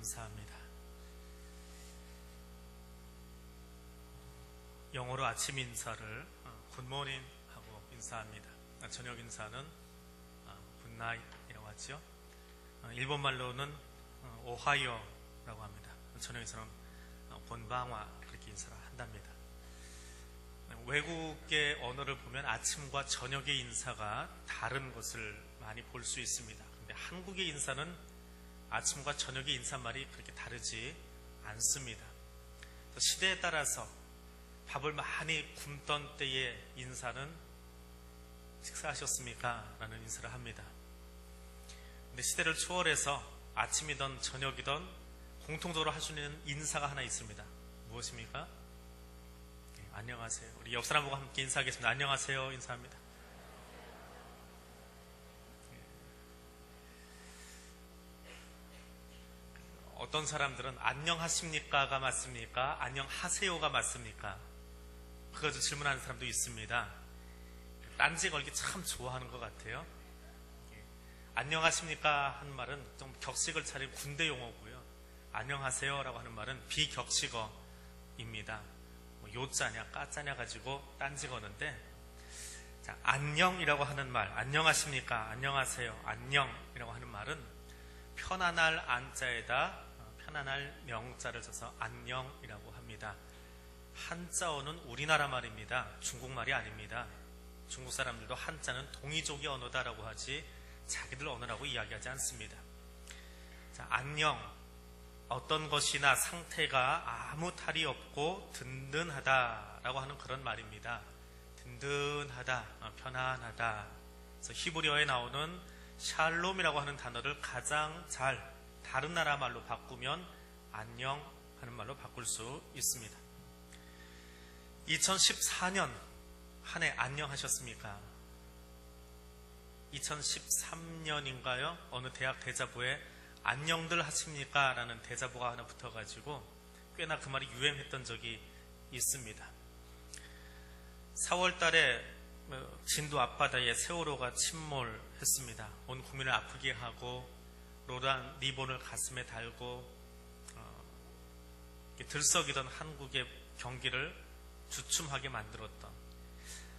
감사합니다. 영어로 아침 인사를 굿모닝 하고 인사합니다. 저녁 인사는 굿나잇이라고 하죠. 일본말로는 오하요라고 합니다. 저녁 인사는 곤방와 그렇게 인사를 한답니다. 외국의 언어를 보면 아침과 저녁의 인사가 다른 것을 많이 볼 수 있습니다. 그런데 한국의 인사는 아침과 저녁의 인사말이 그렇게 다르지 않습니다. 시대에 따라서 밥을 많이 굶던 때의 인사는 식사하셨습니까? 라는 인사를 합니다. 근데 시대를 초월해서 아침이든 저녁이든 공통적으로 할 수 있는 인사가 하나 있습니다. 무엇입니까? 네, 안녕하세요. 우리 옆 사람하고 함께 인사하겠습니다. 안녕하세요. 인사합니다. 어떤 사람들은 안녕하십니까가 맞습니까? 안녕하세요가 맞습니까? 그거 질문하는 사람도 있습니다. 딴지 걸기 참 좋아하는 것 같아요. 안녕하십니까 하는 말은 좀 격식을 차린 군대 용어고요. 안녕하세요라고 하는 말은 비격식어입니다. 요짜냐 까짜냐 가지고 딴지 거는데, 자, 안녕이라고 하는 말, 안녕하십니까, 안녕하세요, 안녕이라고 하는 말은 편안할 안자에다 편안할 명자를 써서 안녕이라고 합니다. 한자어는 우리나라 말입니다. 중국말이 아닙니다. 중국 사람들도 한자는 동이족의 언어다라고 하지 자기들 언어라고 이야기하지 않습니다. 자, 안녕, 어떤 것이나 상태가 아무 탈이 없고 든든하다라고 하는 그런 말입니다. 든든하다, 편안하다. 그래서 히브리어에 나오는 샬롬이라고 하는 단어를 가장 잘 다른 나라 말로 바꾸면 안녕 하는 말로 바꿀 수 있습니다. 2014년 한 해 안녕하셨습니까? 2013년인가요? 어느 대학 대자보에 안녕들 하십니까? 라는 대자보가 하나 붙어가지고 꽤나 그 말이 유행했던 적이 있습니다. 4월 달에 진도 앞바다에 세월호가 침몰했습니다. 온 국민을 아프게 하고 노란 리본을 가슴에 달고 들썩이던 한국의 경기를 주춤하게 만들었던,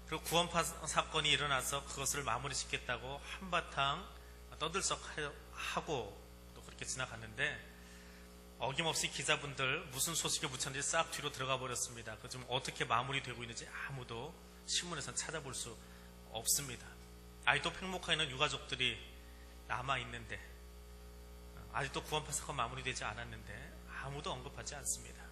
그리고 구원파 사건이 일어나서 그것을 마무리 짓겠다고 한바탕 떠들썩하고 또 그렇게 지나갔는데 어김없이 기자분들 무슨 소식에 묻혔는지 싹 뒤로 들어가 버렸습니다. 그 좀 어떻게 마무리되고 있는지 아무도 신문에서는 찾아볼 수 없습니다. 아직도 팽목하에 있는 유가족들이 남아있는데, 아직도 구원파 사건 마무리되지 않았는데 아무도 언급하지 않습니다.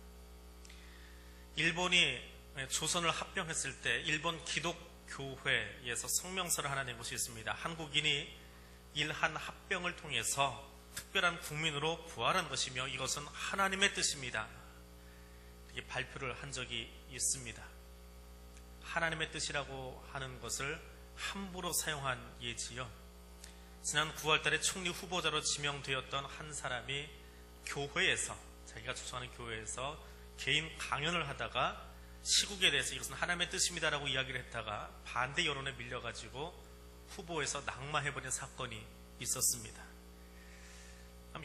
일본이 조선을 합병했을 때 일본 기독교회에서 성명서를 하나 낸 것이 있습니다. 한국인이 일한 합병을 통해서 특별한 국민으로 부활한 것이며 이것은 하나님의 뜻입니다. 이렇게 발표를 한 적이 있습니다. 하나님의 뜻이라고 하는 것을 함부로 사용한 예지요. 지난 9월 달에 총리 후보자로 지명되었던 한 사람이 교회에서, 자기가 주장하는 교회에서 개인 강연을 하다가 시국에 대해서 이것은 하나님의 뜻입니다라고 이야기를 했다가 반대 여론에 밀려가지고 후보에서 낙마해버린 사건이 있었습니다.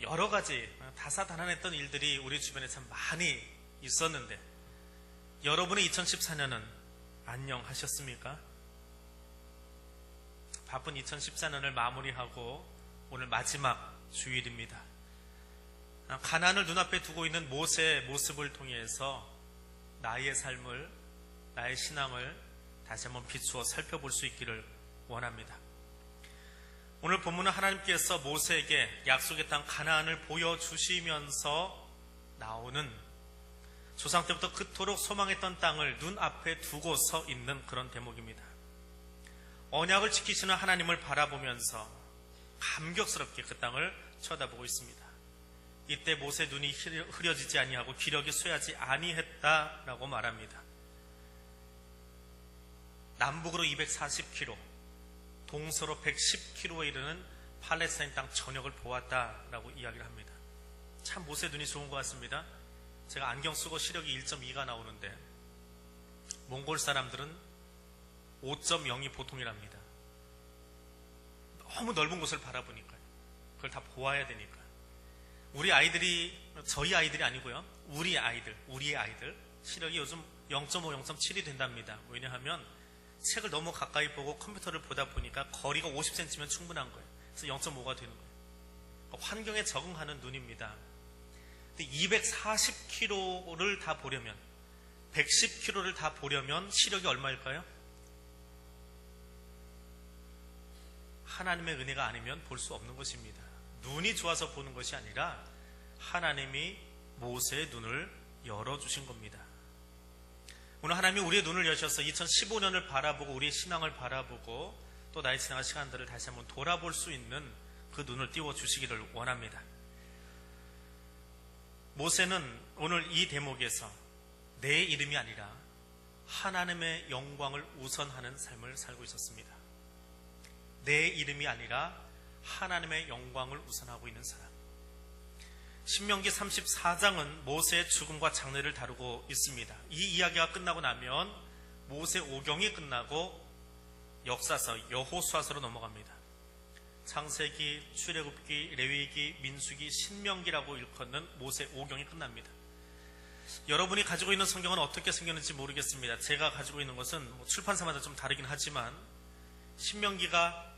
여러 가지 다사다난했던 일들이 우리 주변에 참 많이 있었는데, 여러분의 2014년은 안녕하셨습니까? 바쁜 2014년을 마무리하고 오늘 마지막 주일입니다. 가나안을 눈앞에 두고 있는 모세의 모습을 통해서 나의 삶을, 나의 신앙을 다시 한번 비추어 살펴볼 수 있기를 원합니다. 오늘 본문은 하나님께서 모세에게 약속의 땅 가나안을 보여주시면서 나오는, 조상 때부터 그토록 소망했던 땅을 눈앞에 두고 서 있는 그런 대목입니다. 언약을 지키시는 하나님을 바라보면서 감격스럽게 그 땅을 쳐다보고 있습니다. 이때 모세 눈이 흐려지지 아니하고 기력이 쇠하지 아니했다라고 말합니다. 남북으로 240km, 동서로 110km에 이르는 팔레스타인 땅 전역을 보았다라고 이야기를 합니다. 참 모세 눈이 좋은 것 같습니다. 제가 안경 쓰고 시력이 1.2가 나오는데 몽골 사람들은 5.0이 보통이랍니다. 너무 넓은 곳을 바라보니까요. 그걸 다 보아야 되니까. 우리 아이들이 저희 아이들이 아니고요. 우리의 아이들 시력이 요즘 0.5, 0.7이 된답니다. 왜냐하면 책을 너무 가까이 보고 컴퓨터를 보다 보니까 거리가 50cm면 충분한 거예요. 그래서 0.5가 되는 거예요. 환경에 적응하는 눈입니다. 근데 240km를 다 보려면, 110km를 다 보려면 시력이 얼마일까요? 하나님의 은혜가 아니면 볼 수 없는 것입니다. 눈이 좋아서 보는 것이 아니라 하나님이 모세의 눈을 열어주신 겁니다. 오늘 하나님이 우리의 눈을 여셔서 2015년을 바라보고 우리의 신앙을 바라보고 또 나의 지나간 시간들을 다시 한번 돌아볼 수 있는 그 눈을 띄워주시기를 원합니다. 모세는 오늘 이 대목에서 내 이름이 아니라 하나님의 영광을 우선하는 삶을 살고 있었습니다. 내 이름이 아니라 하나님의 영광을 우선하고 있는 사람. 신명기 34장은 모세의 죽음과 장례를 다루고 있습니다. 이 이야기가 끝나고 나면 모세 오경이 끝나고 역사서 여호수아서로 넘어갑니다. 창세기, 출애굽기, 레위기, 민수기, 신명기라고 일컫는 모세 오경이 끝납니다. 여러분이 가지고 있는 성경은 어떻게 생겼는지 모르겠습니다. 제가 가지고 있는 것은 출판사마다 좀 다르긴 하지만 신명기가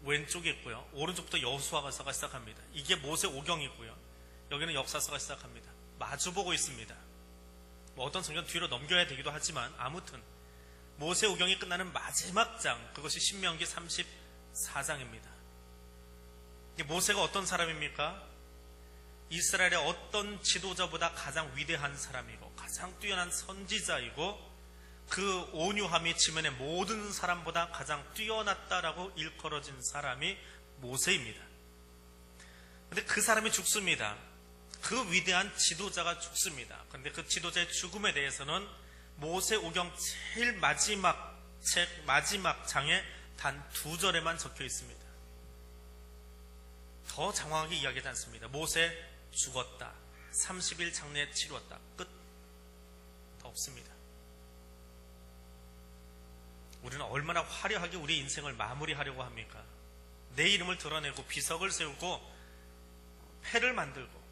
왼쪽에 있고요. 오른쪽부터 여호수아서가 시작합니다. 이게 모세 오경이고요. 여기는 역사서가 시작합니다. 마주보고 있습니다. 어떤 성경은 뒤로 넘겨야 되기도 하지만 아무튼 모세 오경이 끝나는 마지막 장, 그것이 신명기 34장입니다. 모세가 어떤 사람입니까? 이스라엘의 어떤 지도자보다 가장 위대한 사람이고 가장 뛰어난 선지자이고 그 온유함이 지면의 모든 사람보다 가장 뛰어났다라고 일컬어진 사람이 모세입니다. 그런데 그 사람이 죽습니다. 그 위대한 지도자가 죽습니다. 그런데 그 지도자의 죽음에 대해서는 모세 오경 제일 마지막 장에 단 2절에만 적혀 있습니다. 더 장황하게 이야기하지 않습니다. 모세 죽었다. 30일 장례 치루었다. 끝. 더 없습니다. 우리는 얼마나 화려하게 우리 인생을 마무리하려고 합니까? 내 이름을 드러내고 비석을 세우고 패를 만들고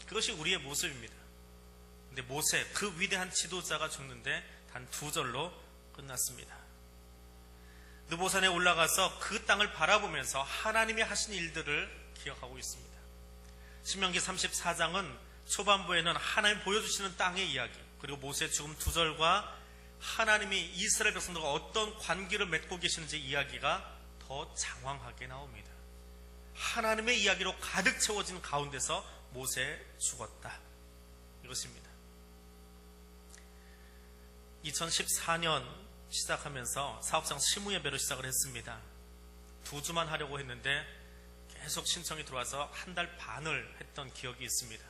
그것이 우리의 모습입니다. 근데 모세, 그 위대한 지도자가 죽는데 단 2절로 끝났습니다. 느보산에 올라가서 그 땅을 바라보면서 하나님이 하신 일들을 기억하고 있습니다. 신명기 34장은 초반부에는 하나님 보여주시는 땅의 이야기, 그리고 모세의 죽음 2절과 하나님이 이스라엘 백성들과 어떤 관계를 맺고 계시는지 이야기가 더 장황하게 나옵니다. 하나님의 이야기로 가득 채워진 가운데서 모세 죽었다. 이것입니다. 2014년 시작하면서 사업장 시무예배로 시작을 했습니다. 2주만 하려고 했는데 계속 신청이 들어와서 1달 반을 했던 기억이 있습니다.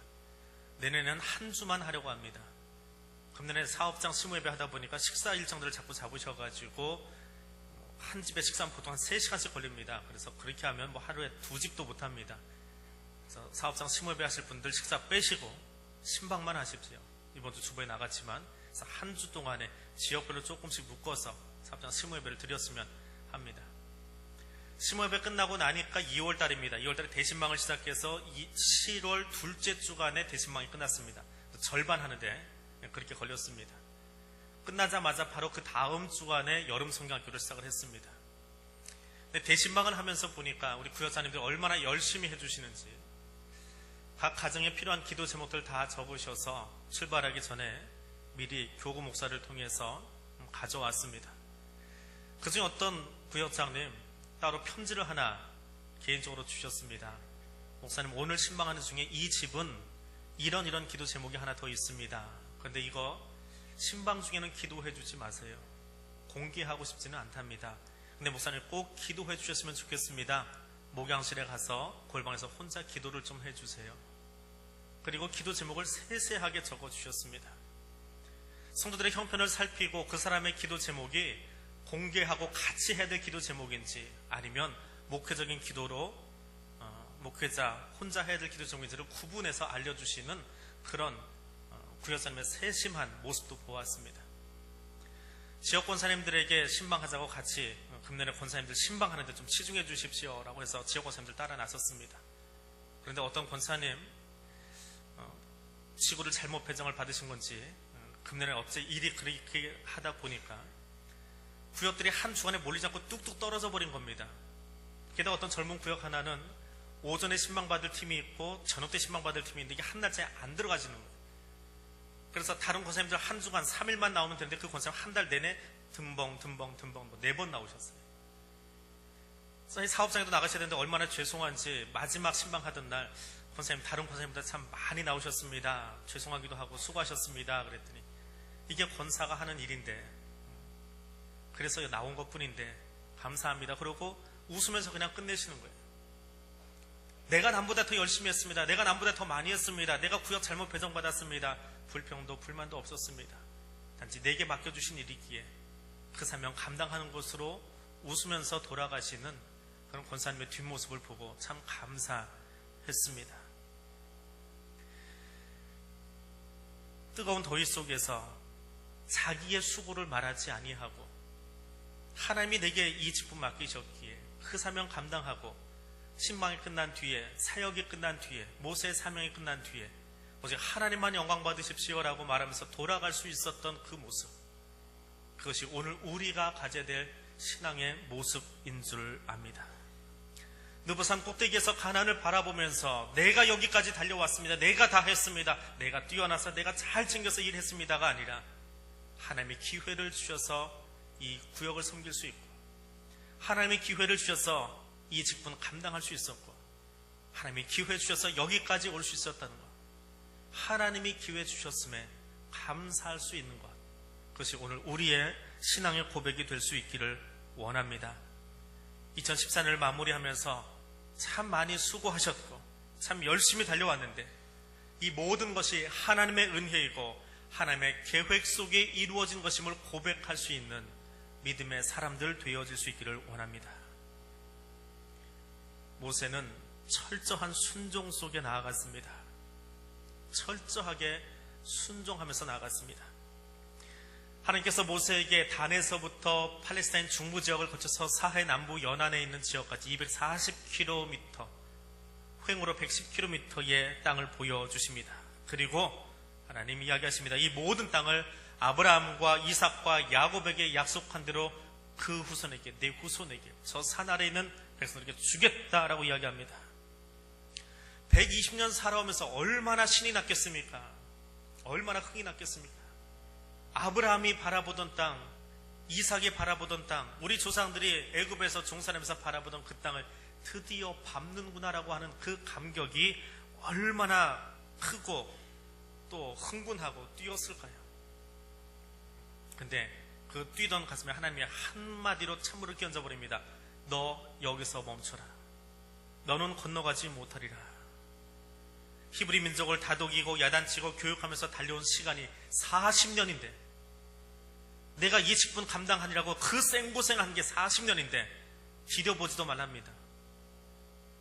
내년에는 1주만 하려고 합니다. 금년에 사업장 시무예배 하다 보니까 식사 일정들을 자꾸 잡으셔가지고 한 집에 식사는 보통 한 3시간씩 걸립니다. 그래서 그렇게 하면 하루에 2집도 못합니다. 그래서 사업장 시무예배 하실 분들 식사 빼시고 신방만 하십시오. 이번주 주보에 나갔지만 그래서 한 주 동안에 지역별로 조금씩 묶어서 사업장 시무예배를 드렸으면 합니다. 시무예배 끝나고 나니까 2월달입니다. 2월달에 대신방을 시작해서 7월 둘째 주간에 대신방이 끝났습니다. 절반 하는데 그렇게 걸렸습니다. 끝나자마자 바로 그 다음 주간에 여름 성경학교를 시작을 했습니다. 대신방을 하면서 보니까 우리 구역사님들이 얼마나 열심히 해주시는지 각 가정에 필요한 기도 제목들 다 적으셔서 출발하기 전에 미리 교구 목사를 통해서 가져왔습니다. 그중에 어떤 구역장님 따로 편지를 하나 개인적으로 주셨습니다. 목사님, 오늘 신방하는 중에 이 집은 이런 기도 제목이 하나 더 있습니다. 그런데 이거 신방 중에는 기도해 주지 마세요. 공개하고 싶지는 않답니다. 근데 목사님 꼭 기도해 주셨으면 좋겠습니다. 목양실에 가서 골방에서 혼자 기도를 좀 해주세요. 그리고 기도 제목을 세세하게 적어주셨습니다. 성도들의 형편을 살피고 그 사람의 기도 제목이 공개하고 같이 해야 될 기도 제목인지 아니면 목회적인 기도로 목회자 혼자 해야 될 기도 제목인지를 구분해서 알려주시는 그런 구역사님의 세심한 모습도 보았습니다. 지역 권사님들에게 신방하자고 같이 금년에 권사님들 신방하는데 좀 치중해 주십시오 라고 해서 지역 권사님들 따라 나섰습니다. 그런데 어떤 권사님 지구를 잘못 배정을 받으신 건지 금년에 어째 일이 그렇게 하다 보니까 구역들이 한 주간에 몰리지 않고 뚝뚝 떨어져 버린 겁니다. 게다가 어떤 젊은 구역 하나는 오전에 신방받을 팀이 있고 저녁 때 신방받을 팀이 있는데 이게 한 날짜에 안 들어가지는 거예요. 그래서 다른 권사님들 한 주간 3일만 나오면 되는데 그 권사님 한 달 내내 듬벙 4번 나오셨어요. 그래서 사업장에도 나가셔야 되는데 얼마나 죄송한지 마지막 신방하던 날 권사님 다른 권사님보다 참 많이 나오셨습니다. 죄송하기도 하고 수고하셨습니다. 그랬더니 이게 권사가 하는 일인데 그래서 나온 것뿐인데 감사합니다. 그러고 웃으면서 그냥 끝내시는 거예요. 내가 남보다 더 열심히 했습니다. 내가 남보다 더 많이 했습니다. 내가 구역 잘못 배정받았습니다. 불평도 불만도 없었습니다. 단지 내게 맡겨주신 일이기에 그 사명 감당하는 것으로 웃으면서 돌아가시는 그런 권사님의 뒷모습을 보고 참 감사했습니다. 뜨거운 더위 속에서 자기의 수고를 말하지 아니하고 하나님이 내게 이 직분 맡기셨기에 그 사명 감당하고 신방이 끝난 뒤에 사역이 끝난 뒤에 모세의 사명이 끝난 뒤에 오직 하나님만 영광 받으십시오라고 말하면서 돌아갈 수 있었던 그 모습, 그것이 오늘 우리가 가져야 될 신앙의 모습인 줄 압니다. 느보산 꼭대기에서 가나안을 바라보면서 내가 여기까지 달려왔습니다. 내가 다 했습니다. 내가 뛰어나서 내가 잘 챙겨서 일했습니다가 아니라 하나님이 기회를 주셔서 이 구역을 섬길 수 있고 하나님이 기회를 주셔서 이 직분을 감당할 수 있었고 하나님이 기회 주셔서 여기까지 올 수 있었다는 것, 하나님이 기회 주셨음에 감사할 수 있는 것, 그것이 오늘 우리의 신앙의 고백이 될 수 있기를 원합니다. 2014년을 마무리하면서 참 많이 수고하셨고 참 열심히 달려왔는데 이 모든 것이 하나님의 은혜이고 하나님의 계획 속에 이루어진 것임을 고백할 수 있는 믿음의 사람들 되어질 수 있기를 원합니다. 모세는 철저한 순종 속에 나아갔습니다. 철저하게 순종하면서 나아갔습니다. 하나님께서 모세에게 단에서부터 팔레스타인 중부 지역을 거쳐서 사해 남부 연안에 있는 지역까지 240km, 횡으로 110km의 땅을 보여주십니다. 그리고 하나님 이야기하십니다. 이 모든 땅을 아브라함과 이삭과 야곱에게 약속한 대로 그 후손에게, 내 후손에게, 저 산 아래에 있는 백성들에게 주겠다라고 이야기합니다. 120년 살아오면서 얼마나 신이 났겠습니까? 얼마나 흥이 났겠습니까? 아브라함이 바라보던 땅, 이삭이 바라보던 땅, 우리 조상들이 애굽에서 종살이면서 바라보던 그 땅을 드디어 밟는구나라고 하는 그 감격이 얼마나 크고 또 흥분하고 뛰었을까요? 근데 그 뛰던 가슴에 하나님이 한마디로 찬물을 끼얹어버립니다. 너 여기서 멈춰라. 너는 건너가지 못하리라. 히브리 민족을 다독이고 야단치고 교육하면서 달려온 시간이 40년인데 내가 이 직분 감당하니라고 그 생고생한 게 40년인데 디뎌보지도 말랍니다.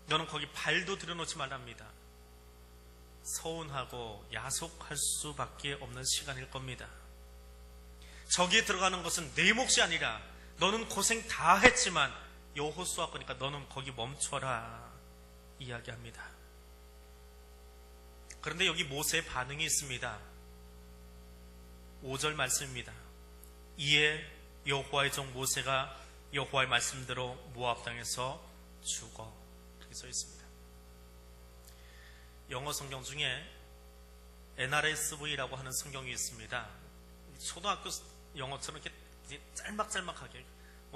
너는 거기 발도 들여놓지 말랍니다. 서운하고 야속할 수밖에 없는 시간일 겁니다. 저기에 들어가는 것은 내 몫이 아니라 너는 고생 다 했지만 여호수아 거니까 너는 거기 멈춰라 이야기합니다. 그런데 여기 모세의 반응이 있습니다. 5절 말씀입니다. 이에 여호와의 종 모세가 여호와의 말씀대로 모압 땅에서 죽어, 그렇게 써 있습니다. 영어 성경 중에 NRSV라고 하는 성경이 있습니다. 초등학교 영어처럼 이렇게 짤막짤막하게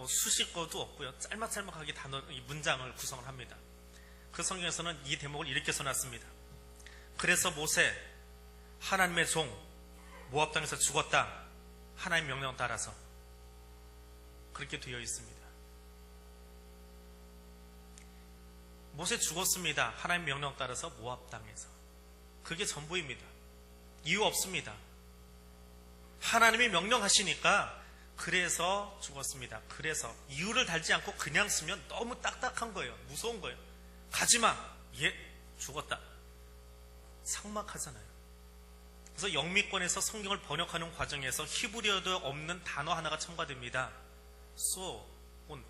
수식어도 없고요, 짤막짤막하게 단어, 이 문장을 구성을 합니다. 그 성경에서는 이 대목을 이렇게 써놨습니다. 그래서 모세, 하나님의 종 모압 땅에서 죽었다. 하나님 명령 따라서, 그렇게 되어 있습니다. 모세 죽었습니다. 하나님 명령 따라서 모압 땅에서. 그게 전부입니다. 이유 없습니다. 하나님이 명령하시니까 그래서 죽었습니다. 그래서 이유를 달지 않고 그냥 쓰면 너무 딱딱한 거예요. 무서운 거예요. 가지마. 예, 죽었다. 삭막하잖아요. 그래서 영미권에서 성경을 번역하는 과정에서 히브리어도 없는 단어 하나가 첨가됩니다. so,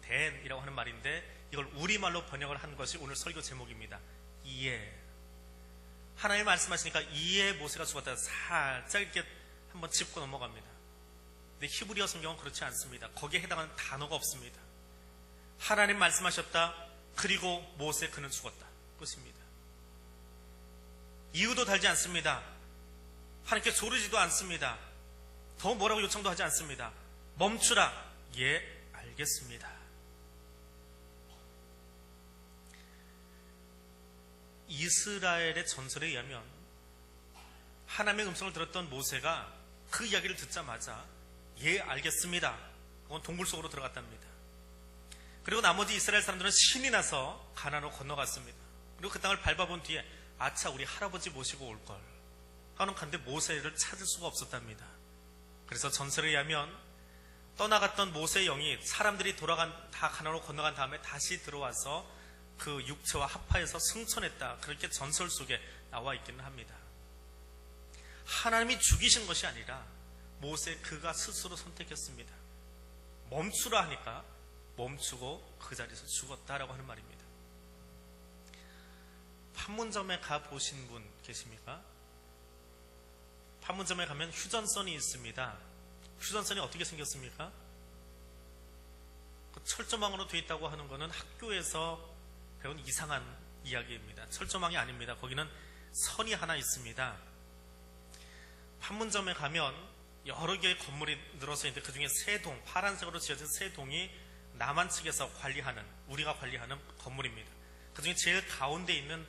then이라고 하는 말인데 이걸 우리말로 번역을 한 것이 오늘 설교 제목입니다. 이에 하나님 말씀하시니까 이에 모세가 죽었다. 살짝 이렇게 한번 짚고 넘어갑니다. 근데 히브리어 성경은 그렇지 않습니다. 거기에 해당하는 단어가 없습니다. 하나님 말씀하셨다. 그리고 모세 그는 죽었다. 끝입니다. 이유도 달지 않습니다. 하나님께 조르지도 않습니다. 더 뭐라고 요청도 하지 않습니다. 멈추라. 예, 알겠습니다. 이스라엘의 전설에 의하면 하나님의 음성을 들었던 모세가 그 이야기를 듣자마자 예, 알겠습니다. 그건 동굴 속으로 들어갔답니다. 그리고 나머지 이스라엘 사람들은 신이 나서 가나안으로 건너갔습니다. 그리고 그 땅을 밟아본 뒤에 아차, 우리 할아버지 모시고 올걸 하는 간데 모세를 찾을 수가 없었답니다. 그래서 전설에 의하면 떠나갔던 모세의 영이 사람들이 다 가나안으로 건너간 다음에 다시 들어와서 그 육체와 합하여서 승천했다. 그렇게 전설 속에 나와 있기는 합니다. 하나님이 죽이신 것이 아니라 모세 그가 스스로 선택했습니다. 멈추라 하니까 멈추고 그 자리에서 죽었다라고 하는 말입니다. 판문점에 가보신 분 계십니까? 판문점에 가면 휴전선이 있습니다. 휴전선이 어떻게 생겼습니까? 그 철조망으로 되어 있다고 하는 것은 학교에서 배운 이상한 이야기입니다. 철조망이 아닙니다. 거기는 선이 하나 있습니다. 판문점에 가면 여러 개의 건물이 늘어서 있는데 그 중에 세 동, 파란색으로 지어진 세 동이 남한 측에서 관리하는, 우리가 관리하는 건물입니다. 그 중에 제일 가운데 있는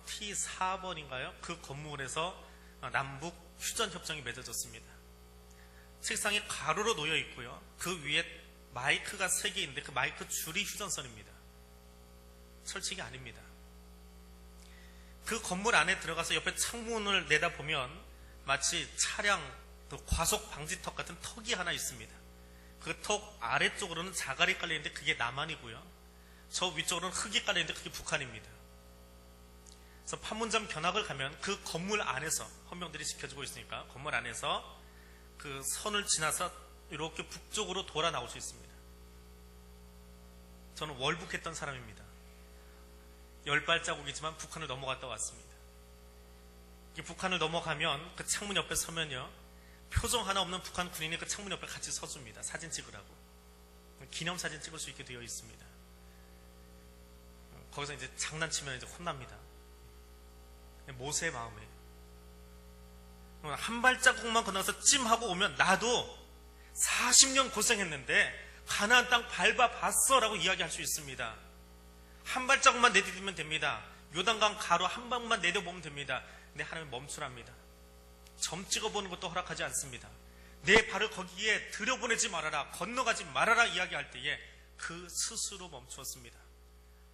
T4번인가요? 그 건물에서 남북 휴전협정이 맺어졌습니다. 책상이 가로로 놓여 있고요. 그 위에 마이크가 3개 있는데 그 마이크 줄이 휴전선입니다. 설치기 아닙니다. 그 건물 안에 들어가서 옆에 창문을 내다보면 마치 차량 과속 방지턱 같은 턱이 하나 있습니다. 그 턱 아래쪽으로는 자갈이 깔려있는데 그게 남한이고요. 저 위쪽으로는 흙이 깔려있는데 그게 북한입니다. 그래서 판문점 견학을 가면 그 건물 안에서 헌병들이 지켜주고 있으니까 건물 안에서 그 선을 지나서 이렇게 북쪽으로 돌아 나올 수 있습니다. 저는 월북했던 사람입니다. 10발자국이지만 북한을 넘어갔다 왔습니다. 북한을 넘어가면 그 창문 옆에 서면요, 표정 하나 없는 북한 군인이 그 창문 옆에 같이 서줍니다. 사진 찍으라고. 기념사진 찍을 수 있게 되어 있습니다. 거기서 이제 장난치면 이제 혼납니다. 모세의 마음이에요. 한 발자국만 건너서 찜하고 오면 나도 40년 고생했는데 가나안 땅 밟아봤어 라고 이야기할 수 있습니다. 한 발자국만 내디디면 됩니다. 요단강 가로 한 방만 내려보면 됩니다. 근데 하나님은 멈추랍니다. 점 찍어보는 것도 허락하지 않습니다. 내 발을 거기에 들여보내지 말아라, 건너가지 말아라 이야기할 때에 그 스스로 멈추었습니다.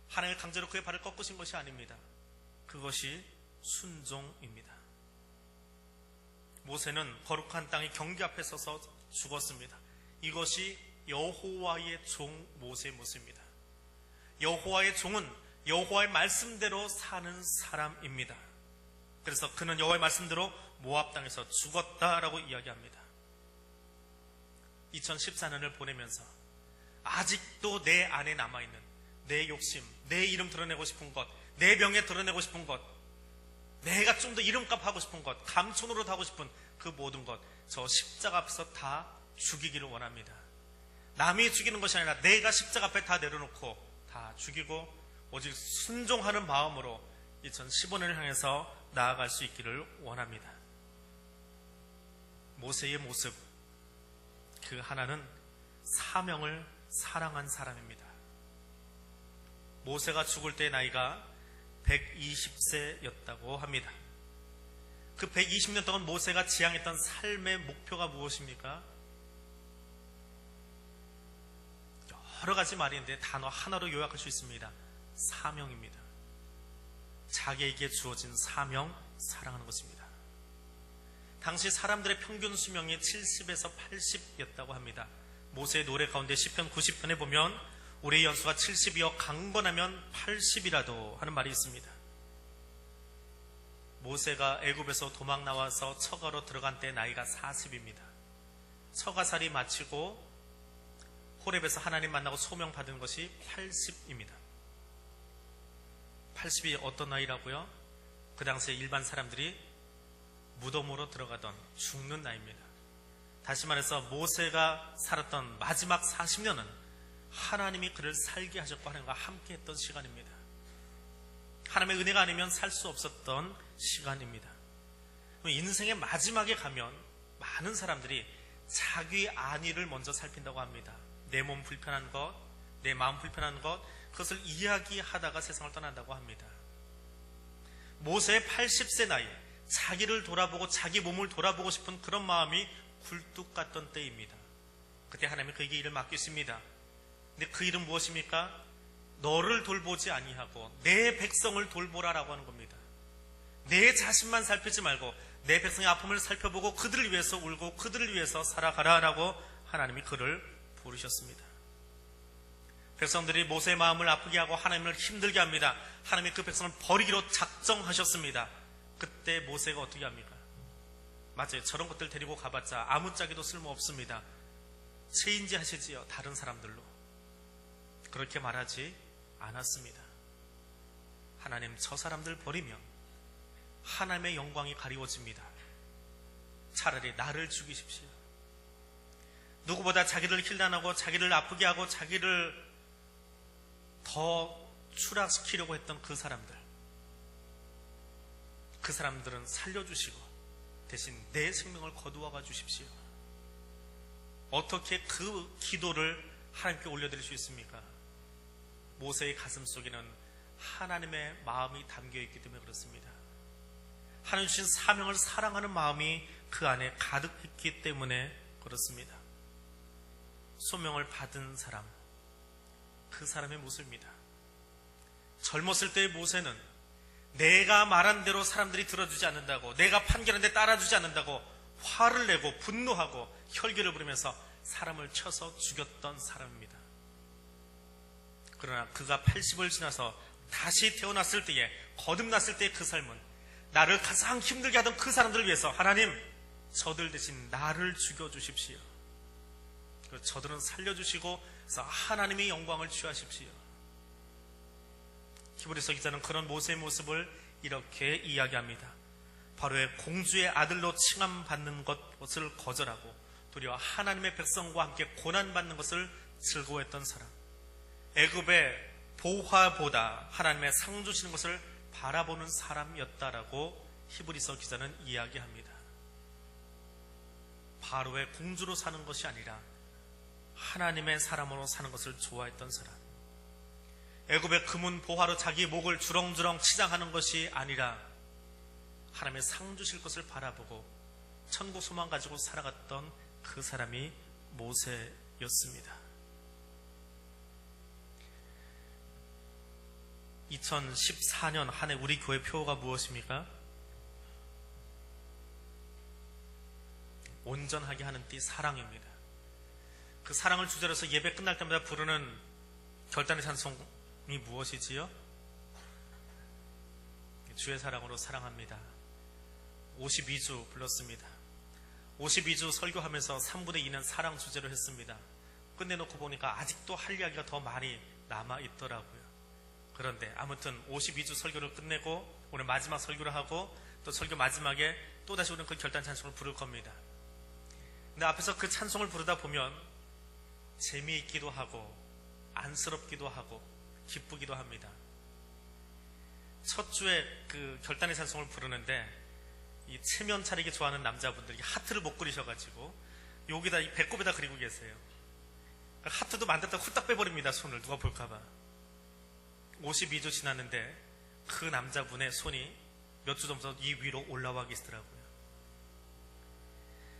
하나님이 강제로 그의 발을 꺾으신 것이 아닙니다. 그것이 순종입니다. 모세는 거룩한 땅의 경계 앞에 서서 죽었습니다. 이것이 여호와의 종 모세의 모습입니다. 여호와의 종은 여호와의 말씀대로 사는 사람입니다. 그래서 그는 여호와의 말씀대로 모압 땅에서 죽었다라고 이야기합니다. 2014년을 보내면서 아직도 내 안에 남아있는 내 욕심, 내 이름 드러내고 싶은 것, 내 명예 드러내고 싶은 것, 내가 좀 더 이름값 하고 싶은 것, 감촌으로 하고 싶은 그 모든 것, 저 십자가 앞에서 다 죽이기를 원합니다. 남이 죽이는 것이 아니라 내가 십자가 앞에 다 내려놓고 다 죽이고 오직 순종하는 마음으로 2015년을 향해서 나아갈 수 있기를 원합니다. 모세의 모습, 그 하나는 사명을 사랑한 사람입니다. 모세가 죽을 때 나이가 120세였다고 합니다. 그 120년 동안 모세가 지향했던 삶의 목표가 무엇입니까? 여러 가지 말이 있는데 단어 하나로 요약할 수 있습니다. 사명입니다. 자기에게 주어진 사명, 사랑하는 것입니다. 당시 사람들의 평균 수명이 70에서 80였다고 합니다. 모세의 노래 가운데 시편 90편에 보면 우리의 연수가 70이여 강건하면 80이라도 하는 말이 있습니다. 모세가 애굽에서 도망 나와서 처가로 들어간 때 나이가 40입니다. 처가살이 마치고 호렙에서 하나님 만나고 소명 받은 것이 80입니다. 80이 어떤 나이라고요? 그 당시에 일반 사람들이 무덤으로 들어가던 죽는 나이입니다. 다시 말해서 모세가 살았던 마지막 40년은 하나님이 그를 살게 하셨고 하나님과 함께 했던 시간입니다. 하나님의 은혜가 아니면 살 수 없었던 시간입니다. 인생의 마지막에 가면 많은 사람들이 자기 안위를 먼저 살핀다고 합니다. 내 몸 불편한 것, 내 마음 불편한 것, 그것을 이야기하다가 세상을 떠난다고 합니다. 모세의 80세 나이, 자기를 돌아보고 자기 몸을 돌아보고 싶은 그런 마음이 굴뚝 같던 때입니다. 그때 하나님이 그에게 일을 맡기십니다. 근데 그 일은 무엇입니까? 너를 돌보지 아니하고 내 백성을 돌보라라고 하는 겁니다. 내 자신만 살피지 말고 내 백성의 아픔을 살펴보고 그들을 위해서 울고 그들을 위해서 살아가라라고 하나님이 그를 부르셨습니다. 백성들이 모세의 마음을 아프게 하고 하나님을 힘들게 합니다. 하나님이 그 백성을 버리기로 작정하셨습니다. 그때 모세가 어떻게 합니까? 맞아요. 저런 것들 데리고 가봤자 아무짝에도 쓸모없습니다. 체인지 하시지요. 다른 사람들로. 그렇게 말하지 않았습니다. 하나님, 저 사람들 버리면 하나님의 영광이 가리워집니다. 차라리 나를 죽이십시오. 누구보다 자기를 힐난하고 자기를 아프게 하고 자기를 더 추락시키려고 했던 그 사람들은 살려주시고 대신 내 생명을 거두어가 주십시오. 어떻게 그 기도를 하나님께 올려드릴 수 있습니까? 모세의 가슴 속에는 하나님의 마음이 담겨있기 때문에 그렇습니다. 하나님 주신 사명을 사랑하는 마음이 그 안에 가득했기 때문에 그렇습니다. 소명을 받은 사람, 그 사람의 모습입니다. 젊었을 때의 모세는 내가 말한 대로 사람들이 들어주지 않는다고, 내가 판결한데 따라주지 않는다고 화를 내고 분노하고 혈기를 부리면서 사람을 쳐서 죽였던 사람입니다. 그러나 그가 80을 지나서 다시 태어났을 때에, 거듭났을 때의 그 삶은 나를 가장 힘들게 하던 그 사람들을 위해서 하나님, 저들 대신 나를 죽여주십시오. 저들은 살려주시고 그래서 하나님의 영광을 취하십시오. 히브리서 기자는 그런 모세의 모습을 이렇게 이야기합니다. 바로의 공주의 아들로 칭함받는 것을 거절하고 도리어 하나님의 백성과 함께 고난받는 것을 즐거워했던 사람, 애굽의 보화보다 하나님의 상 주시는 것을 바라보는 사람이었다라고 히브리서 기자는 이야기합니다. 바로의 공주로 사는 것이 아니라 하나님의 사람으로 사는 것을 좋아했던 사람, 애굽의 금은 보화로 자기 목을 주렁주렁 치장하는 것이 아니라 하나님의 상 주실 것을 바라보고 천국 소망 가지고 살아갔던 그 사람이 모세였습니다. 2014년 한 해 우리 교회 표어가 무엇입니까? 온전하게 하는 띠, 사랑입니다. 그 사랑을 주제로 해서 예배 끝날 때마다 부르는 결단의 찬송이 무엇이지요? 주의 사랑으로 사랑합니다. 52주 불렀습니다. 52주 설교하면서 3분의 2는 사랑 주제로 했습니다. 끝내놓고 보니까 아직도 할 이야기가 더 많이 남아있더라고요. 그런데 아무튼 52주 설교를 끝내고 오늘 마지막 설교를 하고 또 설교 마지막에 또다시 우리는 그 결단 찬송을 부를 겁니다. 근데 앞에서 그 찬송을 부르다 보면 재미있기도 하고 안쓰럽기도 하고 기쁘기도 합니다. 첫 주에 그 결단의 찬송을 부르는데 이 체면 차리기 좋아하는 남자분들이 하트를 못 그리셔가지고 여기다 이 배꼽에다 그리고 계세요. 하트도 만들었다가 후딱 빼버립니다. 손을 누가 볼까봐. 52주 지났는데 그 남자분의 손이 몇 주 전부터 이 위로 올라와 계시더라고요.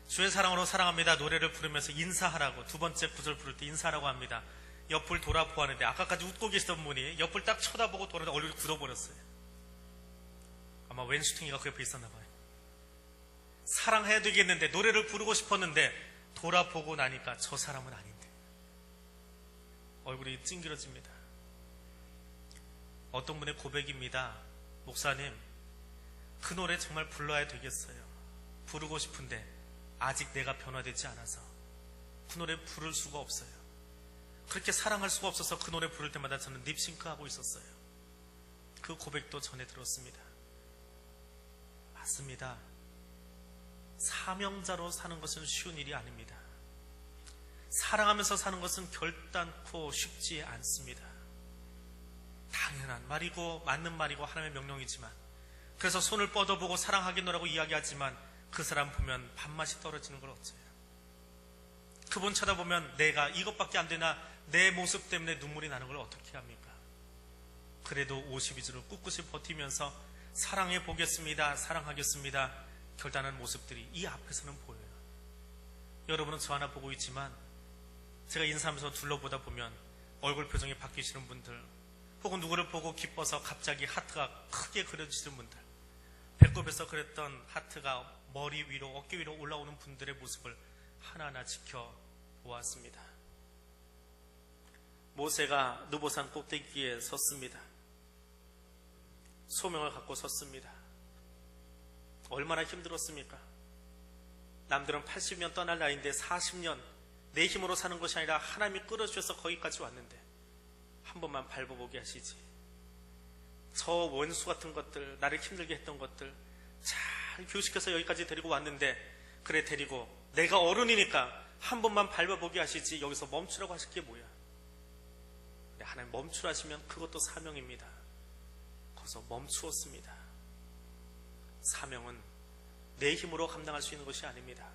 주의 사랑으로 사랑합니다 노래를 부르면서 인사하라고, 두 번째 구절 부를 때 인사하라고 합니다. 옆을 돌아보았는데 아까까지 웃고 계시던 분이 옆을 딱 쳐다보고 돌아다 얼굴이 굳어버렸어요. 아마 왼수퉁이가 그 옆에 있었나 봐요. 사랑해야 되겠는데, 노래를 부르고 싶었는데 돌아보고 나니까 저 사람은 아닌데 얼굴이 찡그러집니다. 어떤 분의 고백입니다. 목사님, 그 노래 정말 불러야 되겠어요. 부르고 싶은데 아직 내가 변화되지 않아서 그 노래 부를 수가 없어요. 그렇게 사랑할 수가 없어서 그 노래 부를 때마다 저는 립싱크하고 있었어요. 그 고백도 전해 들었습니다. 맞습니다. 사명자로 사는 것은 쉬운 일이 아닙니다. 사랑하면서 사는 것은 결단코 쉽지 않습니다. 당연한 말이고 맞는 말이고 하나님의 명령이지만, 그래서 손을 뻗어보고 사랑하겠노라고 이야기하지만 그 사람 보면 밥맛이 떨어지는 걸 어째요? 그분 쳐다보면 내가 이것밖에 안 되나, 내 모습 때문에 눈물이 나는 걸 어떻게 합니까? 그래도 52주를 꿋꿋이 버티면서 사랑해 보겠습니다, 사랑하겠습니다 결단하는 모습들이 이 앞에서는 보여요. 여러분은 저 하나 보고 있지만 제가 인사하면서 둘러보다 보면 얼굴 표정이 바뀌시는 분들, 혹은 누구를 보고 기뻐서 갑자기 하트가 크게 그려지시는 분들, 배꼽에서 그랬던 하트가 머리 위로, 어깨 위로 올라오는 분들의 모습을 하나하나 지켜보았습니다. 모세가 느보산 꼭대기에 섰습니다. 소명을 갖고 섰습니다. 얼마나 힘들었습니까? 남들은 80년 떠날 나이인데 40년 내 힘으로 사는 것이 아니라 하나님이 끌어주셔서 거기까지 왔는데 한 번만 밟아보게 하시지. 저 원수 같은 것들, 나를 힘들게 했던 것들 잘 교육시켜서 여기까지 데리고 왔는데, 그래 데리고 내가 어른이니까 한 번만 밟아보게 하시지 여기서 멈추라고 하실 게 뭐야? 하나님 멈추라시면 그것도 사명입니다. 거기서 멈추었습니다. 사명은 내 힘으로 감당할 수 있는 것이 아닙니다.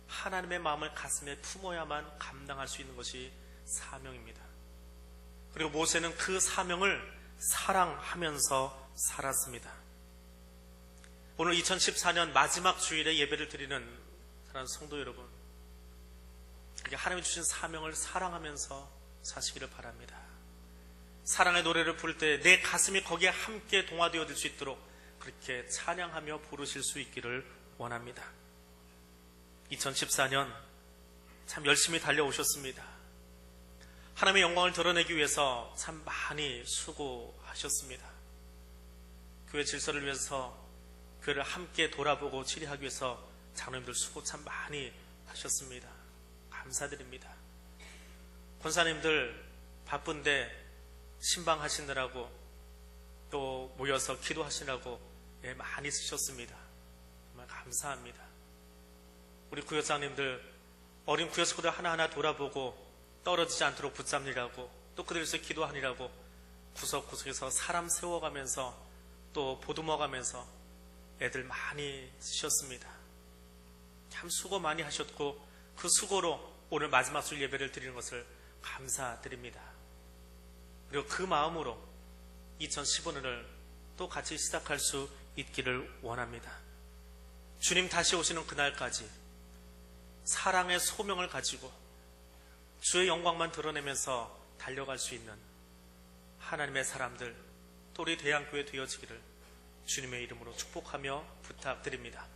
하나님의 마음을 가슴에 품어야만 감당할 수 있는 것이 사명입니다. 그리고 모세는 그 사명을 사랑하면서 살았습니다. 오늘 2014년 마지막 주일에 예배를 드리는 사랑하는 성도 여러분, 하나님이 주신 사명을 사랑하면서 사시기를 바랍니다. 사랑의 노래를 부를 때 내 가슴이 거기에 함께 동화되어질 수 있도록 그렇게 찬양하며 부르실 수 있기를 원합니다. 2014년 참 열심히 달려오셨습니다. 하나님의 영광을 드러내기 위해서 참 많이 수고하셨습니다. 교회 질서를 위해서, 교회를 함께 돌아보고 치리하기 위해서 장로님들 수고 참 많이 하셨습니다. 감사드립니다. 권사님들 바쁜데 신방하시느라고 또 모여서 기도하시느라고 많이 쓰셨습니다. 정말 감사합니다. 우리 구역장님들 어린 구역 식구들 하나하나 돌아보고 떨어지지 않도록 붙잡느라고, 또 그들에서 기도하느라고 구석구석에서 사람 세워가면서 또 보듬어가면서 애들 많이 쓰셨습니다. 참 수고 많이 하셨고, 그 수고로 오늘 마지막 주 예배를 드리는 것을 감사드립니다. 그리고 그 마음으로 2015년을 또 같이 시작할 수 있기를 원합니다. 주님 다시 오시는 그날까지 사랑의 소명을 가지고 주의 영광만 드러내면서 달려갈 수 있는 하나님의 사람들, 또 우리 대양교회 되어지기를 주님의 이름으로 축복하며 부탁드립니다.